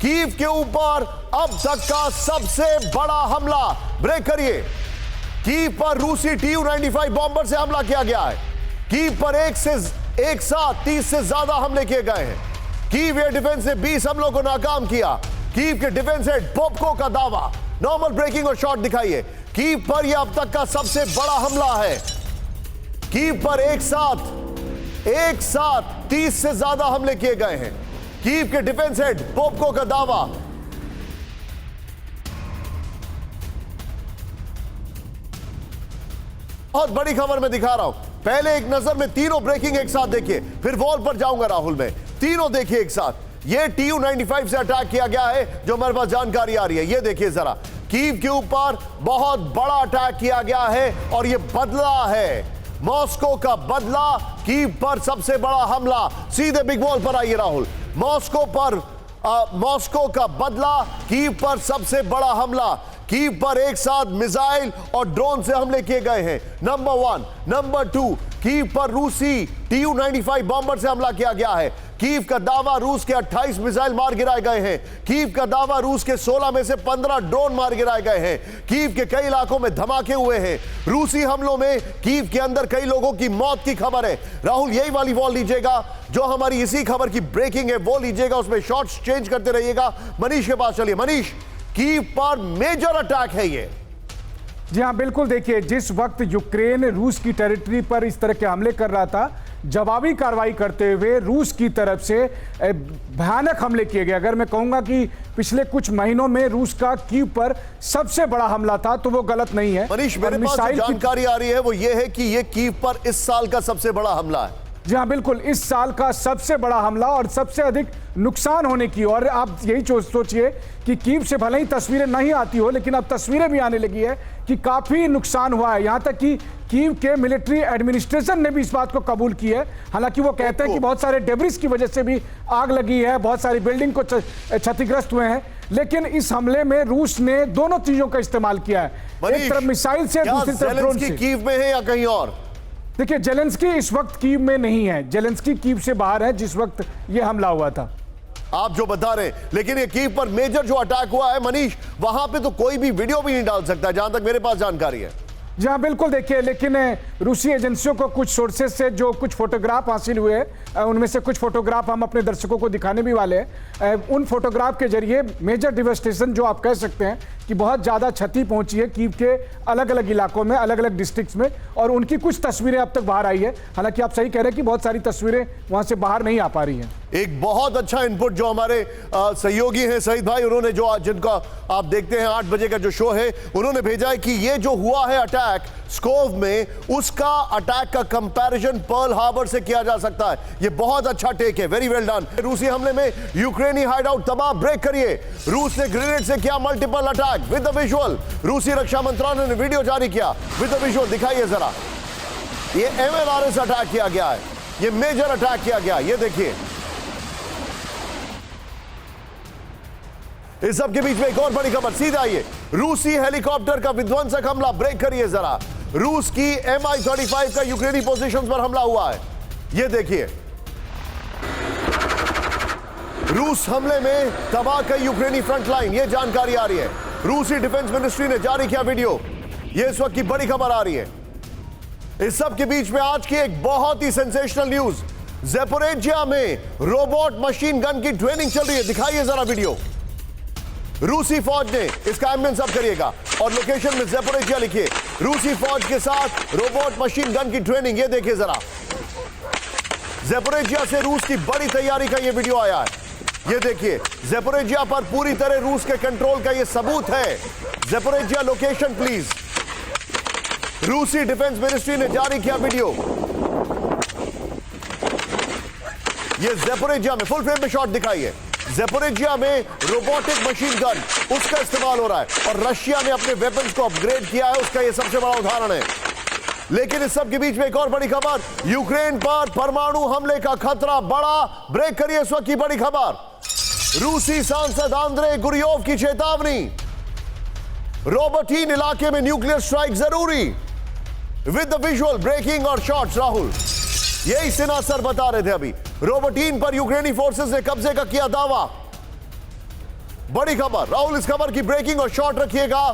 कीव के ऊपर अब तक का सबसे बड़ा हमला, ब्रेक करिए। कीव पर रूसी Tu-95 बॉम्बर से हमला किया गया है। कीव पर एक साथ 30 से ज्यादा हमले किए गए हैं। कीव एयर डिफेंस ने 20 हमलों को नाकाम किया। कीव के डिफेंस हेड पोपको का दावा। नॉर्मल ब्रेकिंग और शॉट दिखाइए। कीव पर यह अब तक का सबसे बड़ा हमला है। कीव पर एक साथ 30 से ज्यादा हमले किए गए हैं। कीव के डिफेंस हेड पोपको का दावा। बहुत बड़ी खबर मैं दिखा रहा हूं। पहले एक नजर में तीनों ब्रेकिंग एक साथ देखिए, फिर वॉल पर जाऊंगा राहुल में। तीनों देखिए एक साथ। ये Tu-95 से अटैक किया गया है, जो हमारे पास जानकारी आ रही है। ये देखिए जरा, कीव के ऊपर बहुत बड़ा अटैक किया गया है और ये बदला है, मॉस्को का बदला। कीव पर सबसे बड़ा हमला। सीधे बिग वॉल पर आइए राहुल। मॉस्को का बदला, कीव पर सबसे बड़ा हमला। कीव पर एक साथ मिसाइल और ड्रोन से हमले किए गए हैं, नंबर 1। नंबर 2, कीव पर रूसी Tu-95 बॉम्बर से हमला किया गया है। कीव का दावा, रूस के 28 मिसाइल मार गिराए गए हैं। कीव का दावा, रूस के 16 में से 15 ड्रोन मार गिराए गए हैं। कीव के कई इलाकों में धमाके हुए हैं। रूसी हमलों में कीव के अंदर कई लोगों की मौत की खबर है। राहुल, यही वाली वॉल लीजिएगा जो हमारी इसी खबर की ब्रेकिंग है, वो लीजिएगा, उसमें शॉट्स चेंज करते रहिएगा। मनीष के पास चलिए। मनीष, कीव पर मेजर अटैक है ये। जी हाँ, बिल्कुल। देखिए, जिस वक्त यूक्रेन रूस की टेरिटरी पर इस तरह के हमले कर रहा था, जवाबी कार्रवाई करते हुए रूस की तरफ से भयानक हमले किए गए। अगर मैं कहूंगा कि पिछले कुछ महीनों में रूस का कीव पर सबसे बड़ा हमला था, तो वो गलत नहीं है। मनीष, मेरे पास जो जानकारी आ रही है वो ये है कि ये कीव पर इस साल का सबसे बड़ा हमला है। जी हाँ, बिल्कुल, इस साल का सबसे बड़ा हमला और सबसे अधिक नुकसान होने की। और आप यही सोचिए कि कीव से भले ही तस्वीरें नहीं आती हो, लेकिन अब तस्वीरें भी आने लगी है कि काफी नुकसान हुआ है। यहां तक कि कीव के मिलिट्री एडमिनिस्ट्रेशन ने भी इस बात को कबूल की है। हालांकि वो कहते हैं कि बहुत सारे डेब्रिस की वजह से भी आग लगी है, बहुत सारी बिल्डिंग को क्षतिग्रस्त हुए हैं। लेकिन इस हमले में रूस ने दोनों चीजों का इस्तेमाल किया है, एक तरफ मिसाइल से, दूसरी तरफ ड्रोन से। कीव में है या कहीं और? देखिए, जेलेंस्की इस वक्त कीव में नहीं है। जेलेंस्की कीव से बाहर है जिस वक्त यह हमला हुआ था, आप जो बता रहे हैं। लेकिन ये कीव पर मेजर जो अटैक हुआ है मनीष, वहां पे तो कोई भी वीडियो भी नहीं डाल सकता, जहां तक मेरे पास जानकारी है। जी हाँ, बिल्कुल। देखिए, लेकिन रूसी एजेंसियों को कुछ सोर्सेज से जो कुछ फोटोग्राफ हासिल हुए हैं, उनमें से कुछ फोटोग्राफ हम अपने दर्शकों को दिखाने भी वाले हैं। उन फोटोग्राफ के जरिए मेजर डिवास्टेशन, जो आप कह सकते हैं कि बहुत ज़्यादा क्षति पहुंची है कीव के अलग अलग इलाकों में, अलग अलग डिस्ट्रिक्ट्स में, और उनकी कुछ तस्वीरें अब तक बाहर आई है। हालांकि आप सही कह रहे हैं कि बहुत सारी तस्वीरें वहां से बाहर नहीं आ पा रही हैं। एक बहुत अच्छा इनपुट जो हमारे सहयोगी हैं सईद भाई, उन्होंने जो जिनका आप देखते हैं 8 बजे का जो शो है, उन्होंने भेजा है कि ये जो हुआ है अटैक स्कोव में, उसका अटैक का कंपैरिजन पर्ल हार्बर से किया जा सकता है। ये बहुत अच्छा टेक है, वेरी वेल डन। रूसी हमले में यूक्रेनी हाइडआउट तबाह, ब्रेक करिए। रूस ने ग्रेनेड से किया multiple attack with the visual. रूसी रक्षा मंत्रालय ने वीडियो जारी किया विद द विजुअल, दिखाइए जरा। ये MLRS अटैक किया गया है, ये मेजर अटैक किया गया, ये देखिए। इस सब के बीच में एक और बड़ी खबर, सीधा आइए। रूसी हेलीकॉप्टर का विध्वंसक हमला, ब्रेक करिए जरा। रूस की Mi-35 का यूक्रेनी पोजीशंस पर हमला हुआ है, ये देखिए। रूस हमले में तबाह कई यूक्रेनी फ्रंट लाइन, ये जानकारी आ रही है। रूसी डिफेंस मिनिस्ट्री ने जारी किया वीडियो, ये इस वक्त की बड़ी खबर आ रही है। इस सब के बीच में आज की एक बहुत ही सेंसेशनल न्यूज, ज़ेपोरिज़िया में रोबोट मशीन गन की ट्रेनिंग चल रही है, दिखाइए जरा वीडियो। रूसी फौज ने, इसका एम्बियंस अब करिएगा और लोकेशन में ज़ेपोरिज़िया लिखिए। रूसी फौज के साथ रोबोट मशीन गन की ट्रेनिंग, ये देखिए जरा। ज़ेपोरिज़िया से रूस की बड़ी तैयारी का ये वीडियो आया है, ये देखिए। ज़ेपोरिज़िया पर पूरी तरह रूस के कंट्रोल का ये सबूत है। Zaporizhzhia location please. रूसी डिफेंस मिनिस्ट्री ने जारी किया वीडियो, ये ज़ेपोरिज़िया में, फुल फ्रेम में शॉट दिखाइए। ज़ेपोरिज़िया में रोबोटिक मशीन गन, उसका इस्तेमाल हो रहा है और रशिया ने अपने वेपन्स को अपग्रेड किया है, उसका यह सबसे बड़ा उदाहरण है। लेकिन इस सब के बीच में एक और बड़ी खबर, यूक्रेन पर परमाणु हमले का खतरा बढ़ा, ब्रेक करिए इस वक्त की बड़ी खबर। रूसी सांसद आंद्रे गुरियोव की चेतावनी, रोबोटीन इलाके में न्यूक्लियर स्ट्राइक जरूरी, विद द विजुअल ब्रेकिंग और शॉट्स। राहुल, यही सेना सर बता रहे थे अभी, रोबोटीन पर यूक्रेनी फोर्सेस ने कब्जे का किया दावा। बड़ी खबर राहुल, इस खबर की ब्रेकिंग और शॉट रखिएगा।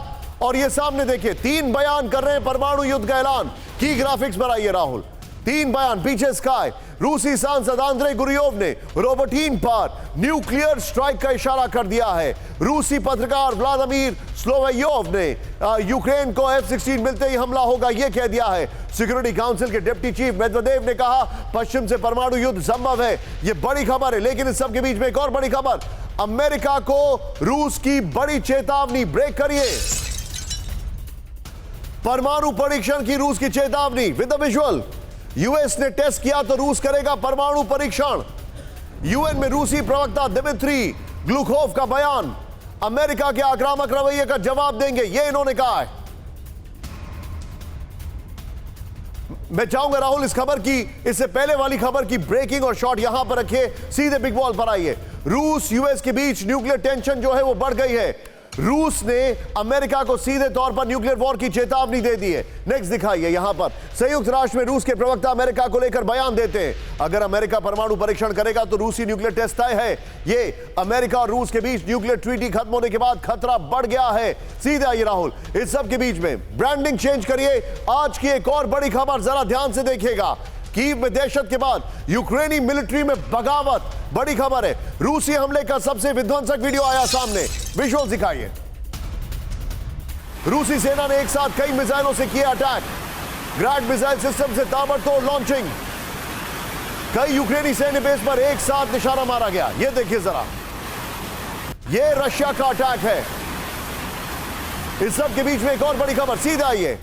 और ये सामने देखिए, 3 बयान कर रहे हैं परमाणु युद्ध का ऐलान। की ग्राफिक्स बनाइए राहुल, 3 बयान, पीछे स्काई। रूसी सांसद आंद्रे गुरियोव ने रोबोटीन पर न्यूक्लियर स्ट्राइक का इशारा कर दिया है। रूसी पत्रकार व्लादिमीर स्लोवायोव ने यूक्रेन को F-16 मिलते ही हमला होगा यह कह दिया है। सिक्योरिटी काउंसिल के डिप्टी चीफ मेदवेदेव ने कहा पश्चिम से परमाणु युद्ध संभव है। यह बड़ी खबर है, लेकिन इस सब के बीच में एक और बड़ी खबर, अमेरिका को रूस की बड़ी चेतावनी। ब्रेक करिए, परमाणु परीक्षण की रूस की चेतावनी विद द विजुअल। यूएस ने टेस्ट किया तो रूस करेगा परमाणु परीक्षण। यूएन में रूसी प्रवक्ता दिमित्री ग्लुकोव का बयान, अमेरिका के आक्रामक रवैये का जवाब देंगे, यह इन्होंने कहा है। मैं चाहूंगा राहुल इस खबर की, इससे पहले वाली खबर की ब्रेकिंग और शॉट यहां पर रखिए, सीधे बिग बॉल पर आइए। रूस यूएस के बीच न्यूक्लियर टेंशन जो है वो बढ़ गई है। रूस ने अमेरिका को सीधे तौर पर न्यूक्लियर वॉर की चेतावनी दे दी है। नेक्स्ट दिखाइए, यहां पर संयुक्त राष्ट्र में रूस के प्रवक्ता अमेरिका को लेकर बयान देते हैं। अगर अमेरिका परमाणु परीक्षण करेगा तो रूसी न्यूक्लियर टेस्ट तय है। ये अमेरिका और रूस के बीच न्यूक्लियर ट्रीटी खत्म होने के बाद खतरा बढ़ गया है। सीधे आइए राहुल, इस सब के बीच में ब्रांडिंग चेंज करिए। आज की एक और बड़ी खबर जरा ध्यान से देखिएगा। कीव में दहशत के बाद यूक्रेनी मिलिट्री में बगावत, बड़ी खबर है। रूसी हमले का सबसे विध्वंसक वीडियो आया सामने, विजुअल दिखाइए। रूसी सेना ने एक साथ कई मिसाइलों से किया अटैक। ग्रैड मिसाइल सिस्टम से ताबड़तोड़ लॉन्चिंग, कई यूक्रेनी सैन्य बेस पर एक साथ निशाना मारा गया। यह देखिए जरा, यह रशिया का अटैक है। इस सब के बीच में एक और बड़ी खबर, सीधे आइए।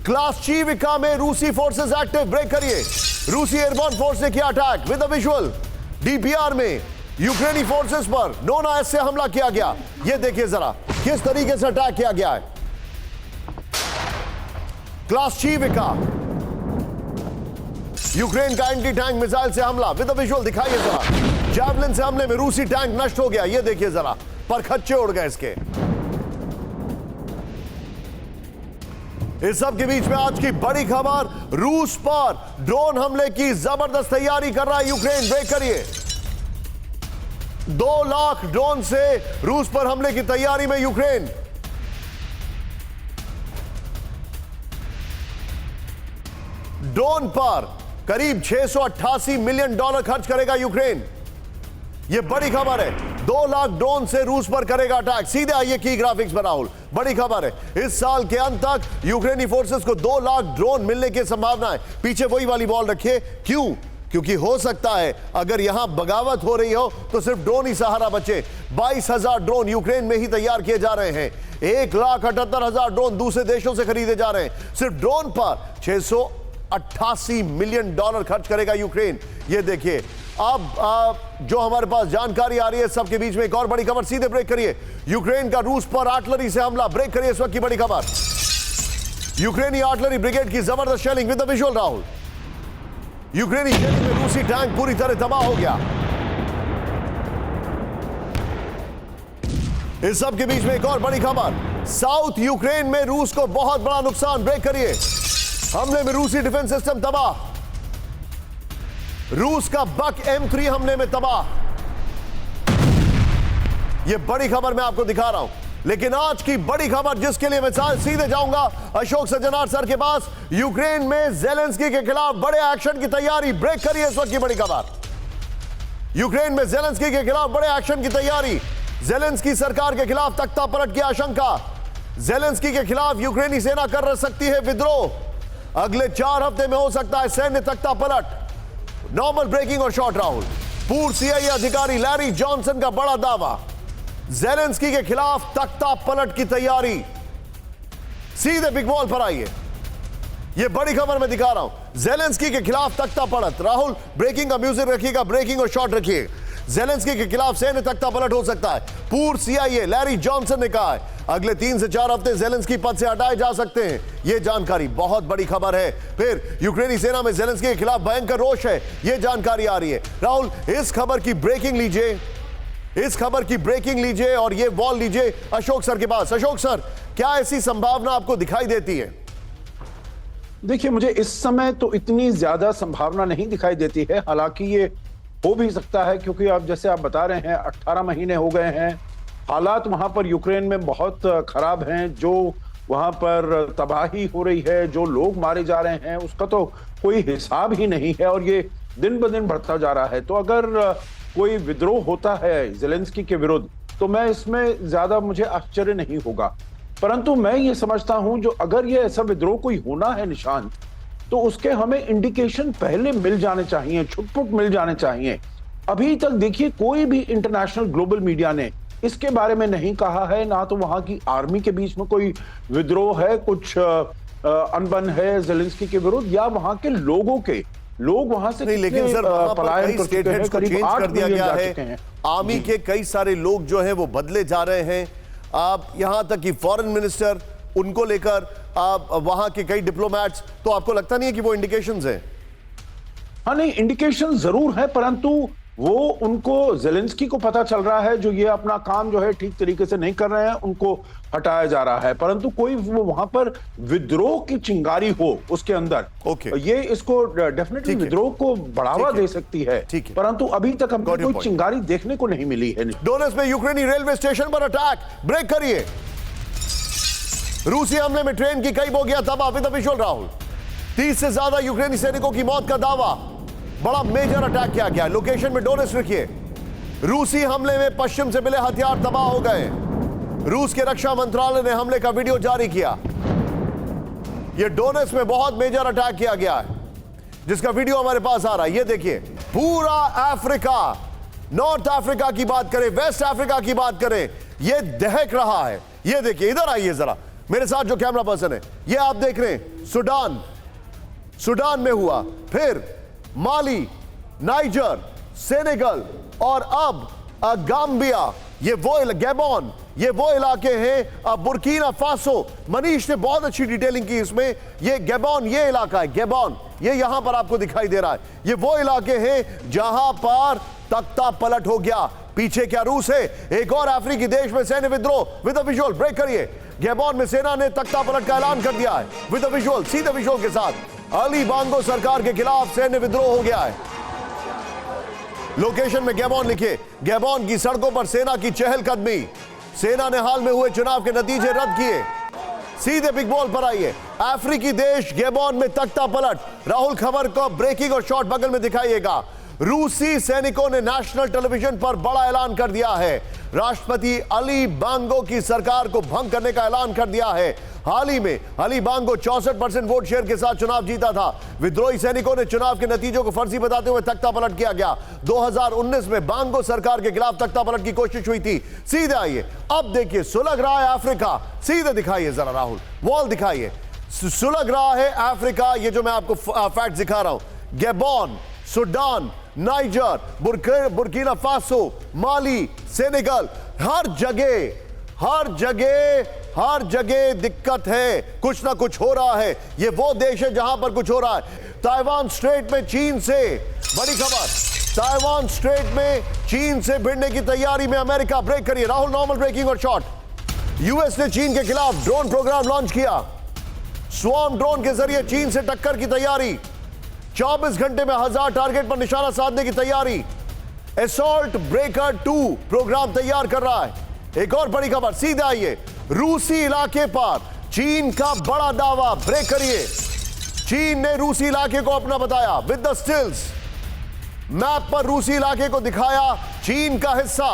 क्लास्चीविका में रूसी फोर्सेस एक्टिव, ब्रेक करिए। रूसी एयरबोर्न फोर्स ने किया attack with the visual. DPR में यूक्रेनी फोर्सेस पर नोना एस से हमला किया गया। यह देखिए जरा किस तरीके से अटैक किया गया है। क्लास्चीविका, यूक्रेन का एंटी टैंक मिसाइल से हमला विद द विजुअल दिखाइए जरा। जैवलिन से हमले में रूसी टैंक नष्ट हो गया। यह देखिए जरा, पर खच्चे उड़ गए इसके। इस सब के बीच में आज की बड़ी खबर, रूस पर ड्रोन हमले की जबरदस्त तैयारी कर रहा है यूक्रेन। ब्रेक करिए। 2 लाख ड्रोन से रूस पर हमले की तैयारी में यूक्रेन। ड्रोन पर करीब $688 मिलियन खर्च करेगा यूक्रेन। यह बड़ी खबर है। 2 लाख ड्रोन से रूस पर करेगा अटैक। सीधे आइए की ग्राफिक्स पर राहुल, बड़ी खबर है। इस साल के अंत तक यूक्रेनी फोर्सेस को 2 लाख ड्रोन मिलने की संभावना है। पीछे वही वाली बॉल रखिए। क्यों? क्योंकि हो सकता है अगर यहां बगावत हो रही हो तो सिर्फ ड्रोन ही सहारा बचे। 22,000 ड्रोन यूक्रेन में ही तैयार किए जा रहे हैं। 1,78,000 ड्रोन दूसरे देशों से खरीदे जा रहे हैं। सिर्फ ड्रोन पर $688 मिलियन खर्च करेगा यूक्रेन। ये देखिए, अब जो हमारे पास जानकारी आ रही है, सबके बीच में एक और बड़ी खबर, सीधे ब्रेक करिए। यूक्रेन का रूस पर आर्टिलरी से हमला, ब्रेक करिए इस वक्त की बड़ी खबर। यूक्रेनी आर्टिलरी ब्रिगेड की जबरदस्त shelling with the visual Rahul. यूक्रेनी शेलिंग में रूसी टैंक पूरी तरह तबाह हो गया। इस सब के बीच में एक और बड़ी खबर, साउथ यूक्रेन में रूस को बहुत बड़ा नुकसान, ब्रेक करिए। हमले में रूसी डिफेंस सिस्टम तबाह। रूस का बक M3 हमले में तबाह। यह बड़ी खबर मैं आपको दिखा रहा हूं, लेकिन आज की बड़ी खबर जिसके लिए मैं सीधे जाऊंगा अशोक सज्जनार सर के पास। यूक्रेन में जेलेंस्की के खिलाफ बड़े एक्शन की तैयारी, ब्रेक करिए इस वक्त की बड़ी खबर। यूक्रेन में जेलेंस्की के खिलाफ बड़े एक्शन की तैयारी। जेलेंस्की सरकार के खिलाफ तख्ता पलट की आशंका। जेलेंस्की के खिलाफ यूक्रेनी सेना कर सकती है विद्रोह। अगले 4 हफ्ते में हो सकता है सैन्य तख्ता पलट। नॉर्मल ब्रेकिंग और शॉर्ट राहुल। पूर्व CIA अधिकारी लैरी जॉनसन का बड़ा दावा, जेलेंस्की के खिलाफ तख्ता पलट की तैयारी। सीधे बिग बॉल पर आइए, यह बड़ी खबर मैं दिखा रहा हूं। जेलेंस्की के खिलाफ तख्ता पलट। राहुल, ब्रेकिंग का म्यूजिक रखिएगा, ब्रेकिंग और शॉर्ट रखिए। जेलेंस्की के खिलाफ सैन्य तख्ता पलट हो सकता है। पूर्व CIA लैरी जॉनसन ने कहा है अगले 3 से 4 हफ्ते जेलेंस्की पद से हटाए जा सकते हैं। यह जानकारी बहुत बड़ी खबर है। फिर यूक्रेनी सेना में जेलेंस्की के खिलाफ भयंकर रोष है, यह जानकारी आ रही है। राहुल, इस खबर की ब्रेकिंग लीजिए। इस खबर की ब्रेकिंग लीजिए और ये वॉल लीजिए अशोक सर के पास। अशोक सर, क्या ऐसी संभावना आपको दिखाई देती है? देखिए, मुझे इस समय तो इतनी ज्यादा संभावना नहीं दिखाई देती है। हालांकि ये हो भी सकता है, क्योंकि अब जैसे आप बता रहे हैं 18 महीने हो गए हैं, हालात वहां पर यूक्रेन में बहुत खराब हैं। जो वहां पर तबाही हो रही है, जो लोग मारे जा रहे हैं, उसका तो कोई हिसाब ही नहीं है और ये दिन ब दिन बढ़ता जा रहा है। तो अगर कोई विद्रोह होता है ज़ेलेंस्की के विरुद्ध, तो मैं इसमें ज्यादा मुझे आश्चर्य नहीं होगा। परंतु मैं ये समझता हूं, जो अगर ये ऐसा विद्रोह कोई होना है निशान, तो उसके हमें इंडिकेशन पहले मिल जाने चाहिए, छुटपुट मिल जाने चाहिए। अभी तक देखिए, कोई भी इंटरनेशनल ग्लोबल मीडिया ने इसके बारे में नहीं कहा है। ना तो वहां की आर्मी के बीच में कोई विद्रोह है, कुछ अनबन है ज़ेलेंस्की के विरुद्ध, या वहां के लोग वहां से नहीं, लेकिन सर वहां पर पलायन कई कर चुके हैं, स्टेटमेंट्स को करीब चेंज 8 कर दिया मिलियन गया जा चुके है। हैं। आर्मी के कई सारे लोग जो हैं वो बदले जा रहे हैं। आप यहां तक कि फॉरेन मिनिस्टर, उनको लेकर आप वहां के कई डिप्लोमैट्स, तो आपको लगता नहीं है कि वो इंडिकेशंस हैं? हाँ, नहीं, इंडिकेशन जरूर है, परंतु वो उनको ज़ेलेंस्की को पता चल रहा है, जो ये अपना काम जो है ठीक तरीके से नहीं कर रहे हैं, उनको हटाया जा रहा है। परंतु कोई वो वहां पर विद्रोह की चिंगारी हो उसके अंदर, ये इसको डेफिनेटली विद्रोह को बढ़ावा दे सकती है। परंतु अभी तक हमको कोई चिंगारी देखने को नहीं मिली है। डोनेट्स्क में यूक्रेनी रेलवे स्टेशन पर अटैक, ब्रेक करिए। रूसी हमले में ट्रेन की कई बोगियां तबाह। विद द विजुअल राहुल, 30 से ज्यादा यूक्रेनी सैनिकों की मौत का दावा। बड़ा मेजर अटैक किया गया। लोकेशन में डोनेट्स्क रखिए। रूसी हमले में पश्चिम से मिले हथियार तबाह हो गए। रूस के रक्षा मंत्रालय ने हमले का वीडियो जारी किया। यह डोनेट्स्क में बहुत मेजर अटैक किया गया है, जिसका वीडियो हमारे पास आ रहा है। यह देखिए, पूरा अफ्रीका, नॉर्थ अफ्रीका की बात करें, वेस्ट अफ्रीका की बात करें, यह दहक रहा है। यह देखिए, इधर आइए जरा, मेरे साथ जो कैमरा पर्सन है, यह आप देख रहे हैं सुडान में हुआ, फिर माली, नाइजर, सेनेगल और अब गाम्बिया, ये वो गैबॉन, ये वो इलाके हैं। बुर्किना फासो, मनीष ने बहुत अच्छी डिटेलिंग की इसमें। ये गैबॉन, ये इलाका है गैबॉन, ये यहां पर आपको दिखाई दे रहा है। ये वो इलाके हैं जहां पर तख्ता पलट हो गया। पीछे क्या रूस है? एक और अफ्रीकी देश में सैन्य विद्रोह। विद द विजुअल, ब्रेक करिए। गैबॉन में सेना ने तख्ता पलट का ऐलान कर दिया है। विद द विजुअल, सीधे विजुअल के साथ, अली बांगो सरकार के खिलाफ सैन्य विद्रोह हो गया है। लोकेशन में गैबॉन लिखिए। गैबॉन की सड़कों पर सेना की चहलकदमी। सेना ने हाल में हुए चुनाव के नतीजे रद्द किए। सीधे बिग बॉल पर आइए। अफ्रीकी देश गैबॉन में तख्ता पलट। राहुल, खबर को ब्रेकिंग और शॉर्ट बगल में दिखाइएगा। रूसी सैनिकों ने नेशनल टेलीविजन पर बड़ा ऐलान कर दिया है। राष्ट्रपति अली बांगो की सरकार को भंग करने का ऐलान कर दिया है। हाल ही में अली बांगो 64% वोट शेयर के साथ चुनाव जीता था। विद्रोही सैनिकों ने चुनाव के नतीजों को फर्जी बताते हुए तख्ता पलट किया गया। 2019 में बांगो सरकार के खिलाफ तख्ता पलट की कोशिश हुई थी। सीधे आइए, अब देखिए, सुलग रहा है अफ्रीका। सीधे दिखाइए जरा राहुल, वॉल दिखाइए। सुलग रहा है अफ्रीका। ये जो मैं आपको फैक्ट दिखा रहा हूं, Gabon, Sudan, Niger, Burkina Faso, Mali, Senegal, हर जगह दिक्कत है। कुछ ना कुछ हो रहा है। ये वो देश है जहां पर कुछ हो रहा है। ताइवान स्ट्रेट में चीन से बड़ी खबर। ताइवान स्ट्रेट में चीन से भिड़ने की तैयारी में अमेरिका। ब्रेक करिए राहुल, नॉर्मल ब्रेकिंग और शॉर्ट। यूएस ने चीन के खिलाफ ड्रोन प्रोग्राम लॉन्च किया। स्वॉर्म ड्रोन के जरिए चीन से टक्कर की तैयारी। 24 घंटे में 1000 टारगेट पर निशाना साधने की तैयारी। असॉल्ट ब्रेकर 2 प्रोग्राम तैयार कर रहा है। एक और बड़ी खबर, सीधे आइए। रूसी इलाके पर चीन का बड़ा दावा। ब्रेक करिए। चीन ने रूसी इलाके को अपना बताया। विद द स्टिल्स, मैप पर रूसी इलाके को दिखाया चीन का हिस्सा।